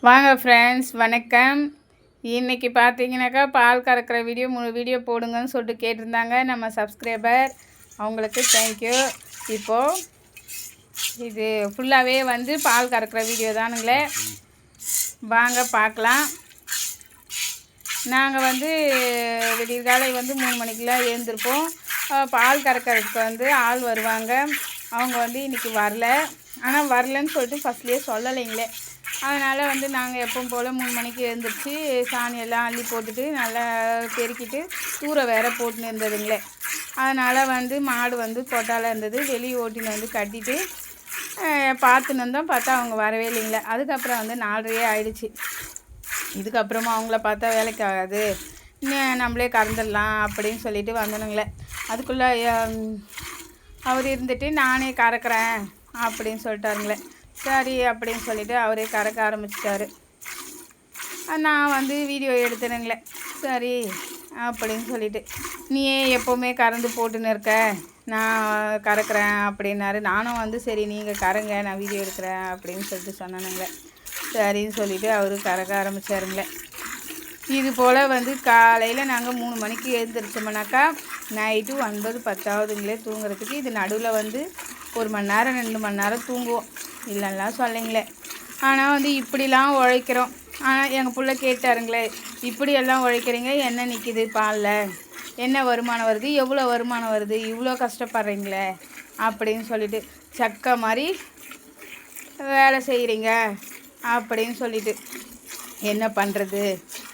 வாங்க ஃப்ரெண்ட்ஸ், வணக்கம். இன்றைக்கி பார்த்தீங்கன்னாக்கா பால் கறக்கிற வீடியோ போடுங்கன்னு சொல்லிட்டு கேட்டிருந்தாங்க நம்ம சப்ஸ்கிரைபர். அவங்களுக்கு தேங்க்யூ. இப்போது இது ஃபுல்லாகவே வந்து பால் கறக்கிற வீடியோ தானுங்களே, வாங்க பார்க்கலாம். நாங்கள் வந்து விடியற்காலை 3 மணிக்கெலாம் எழுந்திருப்போம். பால் கறக்கிறதுக்கு வந்து ஆள் வருவாங்க. அவங்க வந்து இன்றைக்கி வரல. ஆனால் வரலன்னு சொல்லிட்டு ஃபஸ்ட்லேயே சொல்லலைங்களே. அதனால் வந்து நாங்கள் எப்பவும் போல் 3 மணிக்கு எழுந்திரிச்சி சாணியெல்லாம் அள்ளி போட்டுட்டு நல்லா பெருக்கிட்டு தூர வேற போட்டுன்னு இருந்ததுங்களே. அதனால் வந்து மாடு வந்து கொட்டால் இருந்தது, வெளியே ஓட்டின்னு வந்து கட்டிட்டு பார்த்துன்னு இருந்தோம். பார்த்தா அவங்க வரவே இல்லைங்களே. அதுக்கப்புறம் வந்து 4:30 ஆகிடுச்சு. இதுக்கப்புறமா அவங்கள பார்த்தா வேலைக்கு ஆகாது, நம்மளே கறந்துடலாம் அப்படின்னு சொல்லிட்டு வந்தனுங்களே. அதுக்குள்ளே அவர் இருந்துட்டு நானே கறக்கிறேன் அப்படின்னு சொல்லிட்டாருங்களே. சரி அப்படின்னு சொல்லிவிட்டு அவரே கறக்க ஆரம்பிச்சிட்டாரு. நான் வந்து வீடியோ எடுத்துனுங்களே. சரி அப்படின்னு சொல்லிவிட்டு, நீயே எப்போவுமே கறந்து போட்டுன்னு இருக்க, நான் கறக்கிறேன் அப்படின்னாரு. நானும் வந்து சரி நீங்கள் கறங்க, நான் வீடியோ எடுக்கிறேன் அப்படின்னு சொல்லிட்டு சொன்னனுங்களே. சரின்னு சொல்லிவிட்டு அவரு கறக்க ஆரம்பித்தாருங்களே. இது போல் வந்து காலையில் நாங்கள் 3 மணிக்கு எழுந்திரிச்சோம்னாக்கா நைட்டு 9, 10 ஆகுதுங்களே தூங்குறதுக்கு. இது நடுவில் வந்து 1 மணி நேரம் 2 மணி நேரம் தூங்குவோம், இல்லைலாம் சொல்லிங்களே. ஆனால் வந்து இப்படிலாம் உழைக்கிறோம். ஆனால் எங்கள் பிள்ளை கேட்டாருங்களே, இப்படியெல்லாம் உழைக்கிறீங்க, என்ன நிற்கிது பாலில், என்ன வருமானம் வருது, எவ்வளோ வருமானம் வருது, இவ்வளோ கஷ்டப்படுறீங்களே அப்படின்னு சொல்லிட்டு, சக்கை மாதிரி வேலை செய்கிறீங்க அப்படின்னு சொல்லிட்டு. என்ன பண்ணுறது,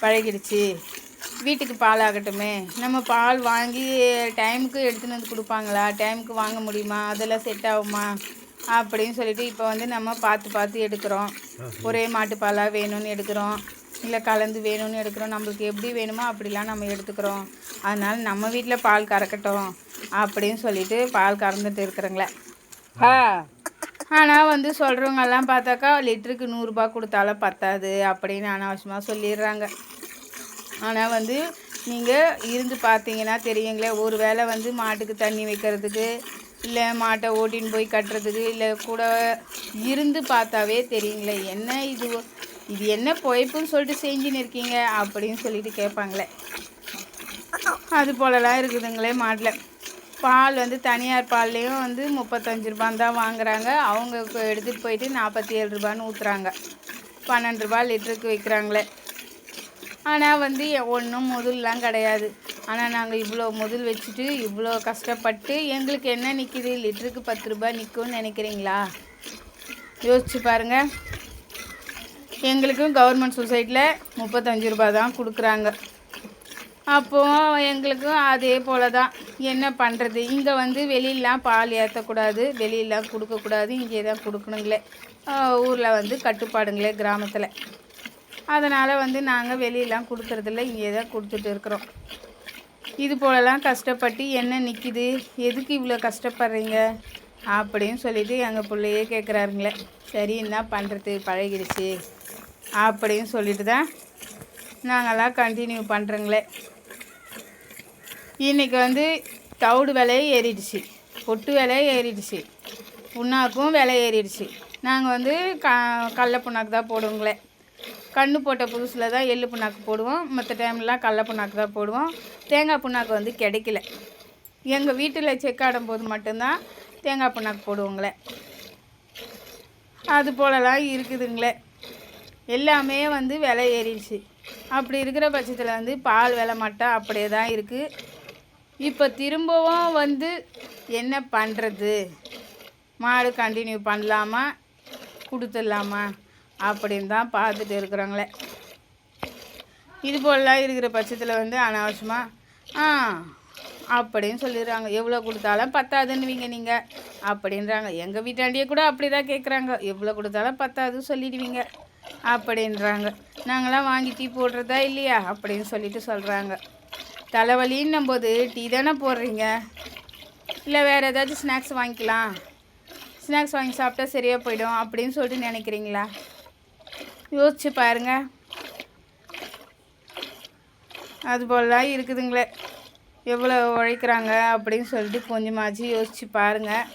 பழகிடுச்சு. வீட்டுக்கு பால் ஆகட்டுமே, நம்ம பால் வாங்கி டைமுக்கு எடுத்துன்னு வந்து கொடுப்பாங்களா, டைமுக்கு வாங்க முடியுமா, அதெல்லாம் செட் ஆகுமா அப்படின்னு சொல்லிட்டு இப்போ வந்து நம்ம பார்த்து எடுக்கிறோம். ஒரே மாட்டுப்பாலாக வேணும்னு எடுக்கிறோம், இல்லை கலந்து வேணும்னு எடுக்கிறோம். நம்மளுக்கு எப்படி வேணுமோ அப்படிலாம் நம்ம எடுத்துக்கிறோம். அதனால் நம்ம வீட்டில் பால் கறக்கட்டும் அப்படின்னு சொல்லிட்டு பால் கறந்துட்டு இருக்கிறோங்களே. ஆனால் வந்து சொல்கிறவங்கெல்லாம் பார்த்தாக்கா லிட்டருக்கு 100 ரூபா கொடுத்தாலும் பத்தாது அப்படின்னு அனாவசியமாக சொல்லிடுறாங்க. ஆனால் வந்து நீங்கள் இருந்து பார்த்தீங்கன்னா தெரியுங்களே, ஒரு வேளை வந்து மாட்டுக்கு தண்ணி வைக்கிறதுக்கு, இல்லை மாட்டை ஓட்டின்னு போய் கட்டுறதுக்கு, இல்லை கூட இருந்து பார்த்தாவே தெரியுங்களே, என்ன இது என்ன பொழைப்புன்னு சொல்லிட்டு செஞ்சுன்னு இருக்கீங்க அப்படின்னு சொல்லிட்டு கேட்பாங்களே. அது போலலாம் இருக்குதுங்களே மாட்டில். பால் வந்து தனியார் பால்லையும் வந்து 35 ரூபான்னு தான் வாங்குகிறாங்க. அவங்க எடுத்துகிட்டு போயிட்டு 47 ரூபான்னு ஊற்றுறாங்க. 12 ரூபா லிட்டருக்கு விற்கிறாங்களே. ஆனால் வந்து ஒன்றும் முதல்லாம் கிடையாது. ஆனால் நாங்கள் இவ்வளோ முதல் வச்சுட்டு இவ்வளோ கஷ்டப்பட்டு எங்களுக்கு என்ன நிற்கிது, லிட்டருக்கு 10 ரூபா நிற்கும்னு நினைக்கிறீங்களா? யோசிச்சு பாருங்கள். எங்களுக்கும் கவர்மெண்ட் சொசைட்டியில் 35 ரூபா தான் கொடுக்குறாங்க. அப்போது எங்களுக்கும் அதே போல் தான். என்ன பண்ணுறது, இங்கே வந்து வெளியிலாம் பால் ஏற்றக்கூடாது, வெளியிலாம் கொடுக்கக்கூடாது, இங்கே தான் கொடுக்கணுங்களே. ஊரில் வந்து கட்டுப்பாடுங்களே கிராமத்தில். அதனால் வந்து நாங்கள் வெளியெலாம் கொடுக்குறதில்ல, இங்கே தான் கொடுத்துட்டு இருக்கிறோம். இது போலலாம் கஷ்டப்பட்டு என்ன நிற்கிது, எதுக்கு இவ்வளோ கஷ்டப்படுறீங்க அப்படின்னு சொல்லிவிட்டு எங்கள் பிள்ளையே கேட்குறாருங்களே. சரி என்ன பண்ணுறது, பழகிடுச்சு அப்படின்னு சொல்லிட்டு தான் நாங்கள்லாம் கண்டினியூ பண்ணுறோங்களே. இன்றைக்கி வந்து தவிடு விலையே ஏறிடுச்சு, பொட்டு விலையே ஏறிடுச்சு, புண்ணாக்கும் விலை ஏறிடுச்சு. நாங்கள் வந்து கடல புண்ணாக்கு தான் போடுவோங்களே. கன்று போட்ட புதுசில் தான் எள்ளு புண்ணாக்கு போடுவோம், மற்ற டைம்லாம் கடல புண்ணாக்கு தான் போடுவோம். தேங்காய் புண்ணாக்கு வந்து கிடைக்கல. எங்கள் வீட்டில் செக்காடும் போது மட்டும்தான் தேங்காய் புண்ணாக்கு போடுவோங்களே. அது போலலாம் இருக்குதுங்களே. எல்லாமே வந்து விலை ஏறிடுச்சு. அப்படி இருக்கிற பட்சத்தில் வந்து பால் விலை மட்டும் அப்படியே தான் இருக்குது. இப்போ திரும்பவும் வந்து என்ன பண்ணுறது, மாடு கண்டினியூ பண்ணலாமா கொடுத்துடலாமா அப்படின்னு தான் பார்த்துட்டு இருக்கிறாங்களே. இது போலலாம் இருக்கிற பட்சத்தில் வந்து அனாவசியமாக அப்படின்னு சொல்லிடுறாங்க. எவ்வளோ கொடுத்தாலும் பத்தாதுன்னுவீங்க நீங்கள் அப்படின்றாங்க. எங்கள் வீட்டாண்டியே கூட அப்படி தான் கேட்குறாங்க. எவ்வளோ கொடுத்தாலும் பத்தாது சொல்லிடுவீங்க அப்படின்றாங்க. நாங்களாம் வாங்கி டீ போடுறதா இல்லையா அப்படின்னு சொல்லிட்டு சொல்கிறாங்க. தலைவலின்னும் போது டீ தானே போடுறீங்க, இல்லை வேறு ஏதாச்சும் ஸ்நாக்ஸ் வாங்கிக்கலாம், ஸ்நாக்ஸ் வாங்கி சாப்பிட்டா சரியாக போயிடும் அப்படின்னு சொல்லிட்டு நினைக்கிறீங்களா? யோசிச்சு பாருங்கள். அதுபோலலாம் இருக்குதுங்களே. எவ்வளோ உழைக்கிறாங்க அப்படின்னு சொல்லிட்டு கொஞ்சமாச்சு யோசிச்சு பாருங்கள்.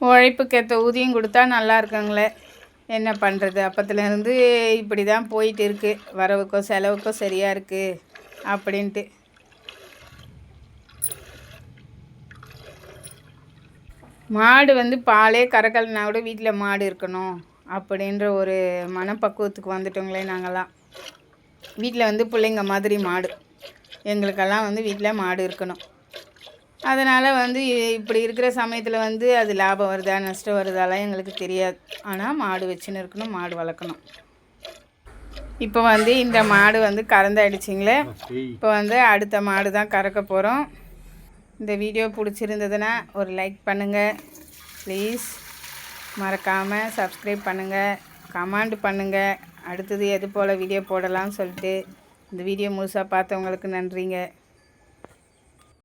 உழைப்புக்கேற்ற ஊதியம் கொடுத்தா நல்லா இருக்குங்களே, என்ன பண்ணுறது. அப்பத்துலேருந்து இப்படி தான் போயிட்டு இருக்குது, வரவுக்கோ செலவுக்கோ சரியாக இருக்குது அப்படின்ட்டு. மாடு வந்து பாலே கறக்கலைனா கூட வீட்டில் மாடு இருக்கணும் அப்படின்ற ஒரு மனப்பக்குவத்துக்கு வந்துட்டோங்களே நாங்கள்லாம். வீட்டில் வந்து பிள்ளைங்க மாதிரி மாடு, எங்களுக்கெல்லாம் வந்து வீட்டில் மாடு இருக்கணும். அதனால் வந்து இப்படி இருக்கிற சமயத்தில் வந்து அது லாபம் வருதா நஷ்டம் வருதாலாம் எங்களுக்கு தெரியாது. ஆனால் மாடு வச்சுன்னு இருக்கணும், மாடு வளர்க்கணும். இப்போ வந்து இந்த மாடு வந்து கறந்தாயிடுச்சிங்களே, இப்போ வந்து அடுத்த மாடு தான் கறக்க போகிறோம். இந்த வீடியோ பிடிச்சிருந்ததுன்னா ஒரு லைக் பண்ணுங்கள் ப்ளீஸ். மறக்காமல் சப்ஸ்கிரைப் பண்ணுங்கள், கமெண்ட் பண்ணுங்கள். அடுத்தது எது போல் வீடியோ போடலாம்னு சொல்லிட்டு இந்த வீடியோ முழுசாக பார்த்தவங்களுக்கு நன்றிங்க.